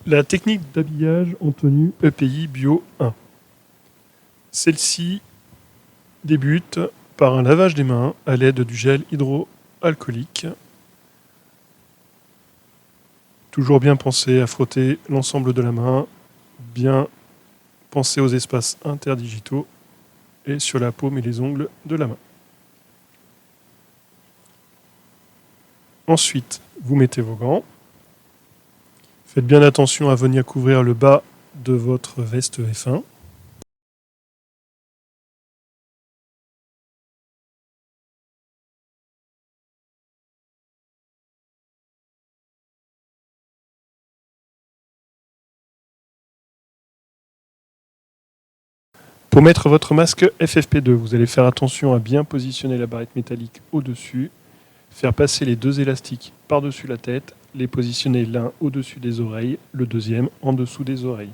La technique d'habillage en tenue EPI Bio 1. Celle-ci débute par un lavage des mains à l'aide du gel hydroalcoolique. Toujours bien penser à frotter l'ensemble de la main, bien penser aux espaces interdigitaux et sur la paume et les ongles de la main. Ensuite, vous mettez vos gants. Faites bien attention à venir couvrir le bas de votre veste F1. Pour mettre votre masque FFP2, vous allez faire attention à bien positionner la barrette métallique au-dessus, faire passer les deux élastiques par-dessus la tête, les positionner l'un au-dessus des oreilles, le deuxième en dessous des oreilles.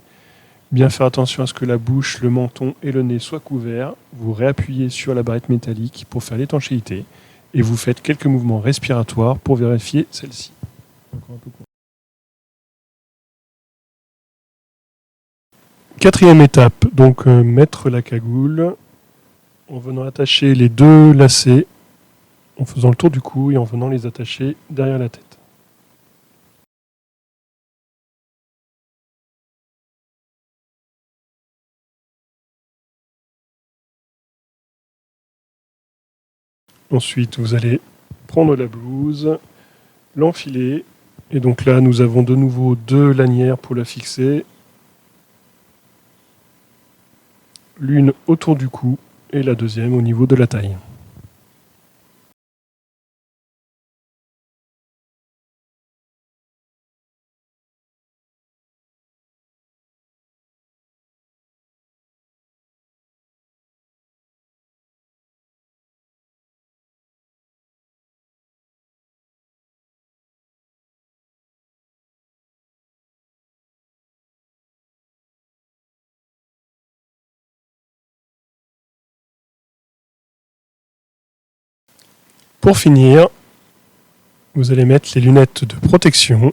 Bien faire attention à ce que la bouche, le menton et le nez soient couverts. Vous réappuyez sur la barrette métallique pour faire l'étanchéité et vous faites quelques mouvements respiratoires pour vérifier celle-ci. Encore un peu court. Quatrième étape, donc mettre la cagoule en venant attacher les deux lacets en faisant le tour du cou et en venant les attacher derrière la tête. Ensuite, vous allez prendre la blouse, l'enfiler, et donc là, nous avons de nouveau deux lanières pour la fixer. L'une autour du cou et la deuxième au niveau de la taille. Pour finir, vous allez mettre les lunettes de protection.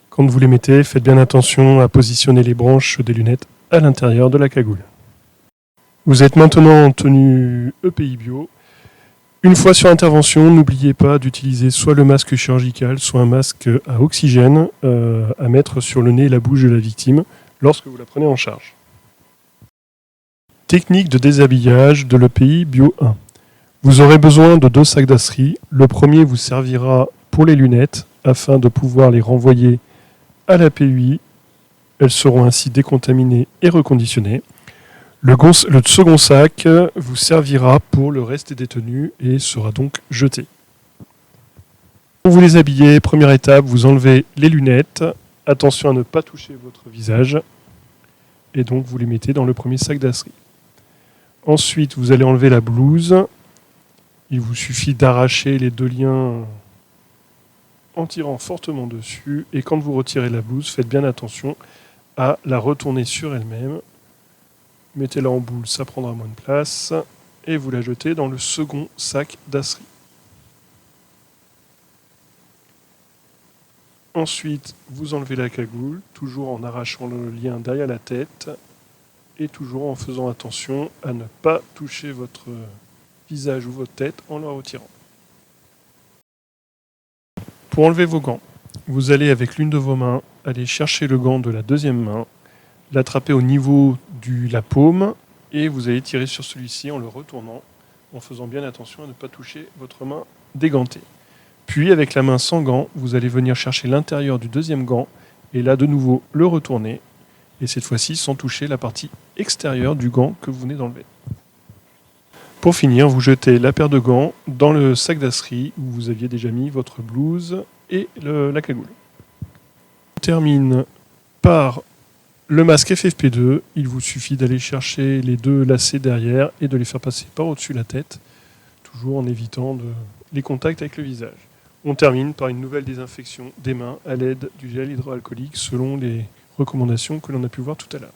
Quand vous les mettez, faites bien attention à positionner les branches des lunettes à l'intérieur de la cagoule. Vous êtes maintenant en tenue EPI Bio. Une fois sur intervention, n'oubliez pas d'utiliser soit le masque chirurgical, soit un masque à oxygène à mettre sur le nez et la bouche de la victime lorsque vous la prenez en charge. Technique de déshabillage de l'EPI Bio 1. Vous aurez besoin de deux sacs d'asserie. Le premier vous servira pour les lunettes afin de pouvoir les renvoyer à la PUI. Elles seront ainsi décontaminées et reconditionnées. Le second sac vous servira pour le reste des tenues et sera donc jeté. Pour vous les habiller, première étape, vous enlevez les lunettes. Attention à ne pas toucher votre visage. Et donc vous les mettez dans le premier sac d'asserie. Ensuite, vous allez enlever la blouse. Il vous suffit d'arracher les deux liens en tirant fortement dessus. Et quand vous retirez la blouse, faites bien attention à la retourner sur elle-même. Mettez-la en boule, ça prendra moins de place. Et vous la jetez dans le second sac d'asserie. Ensuite, vous enlevez la cagoule, toujours en arrachant le lien derrière la tête. Et toujours en faisant attention à ne pas toucher votre visage ou votre tête en la retirant. Pour enlever vos gants, vous allez avec l'une de vos mains aller chercher le gant de la deuxième main, l'attraper au niveau de la paume et vous allez tirer sur celui-ci en le retournant, en faisant bien attention à ne pas toucher votre main dégantée. Puis avec la main sans gant, vous allez venir chercher l'intérieur du deuxième gant et là de nouveau le retourner et cette fois-ci sans toucher la partie extérieure du gant que vous venez d'enlever. Pour finir, vous jetez la paire de gants dans le sac d'asserie où vous aviez déjà mis votre blouse et la cagoule. On termine par le masque FFP2. Il vous suffit d'aller chercher les deux lacets derrière et de les faire passer par au-dessus de la tête, toujours en évitant les contacts avec le visage. On termine par une nouvelle désinfection des mains à l'aide du gel hydroalcoolique selon les recommandations que l'on a pu voir tout à l'heure.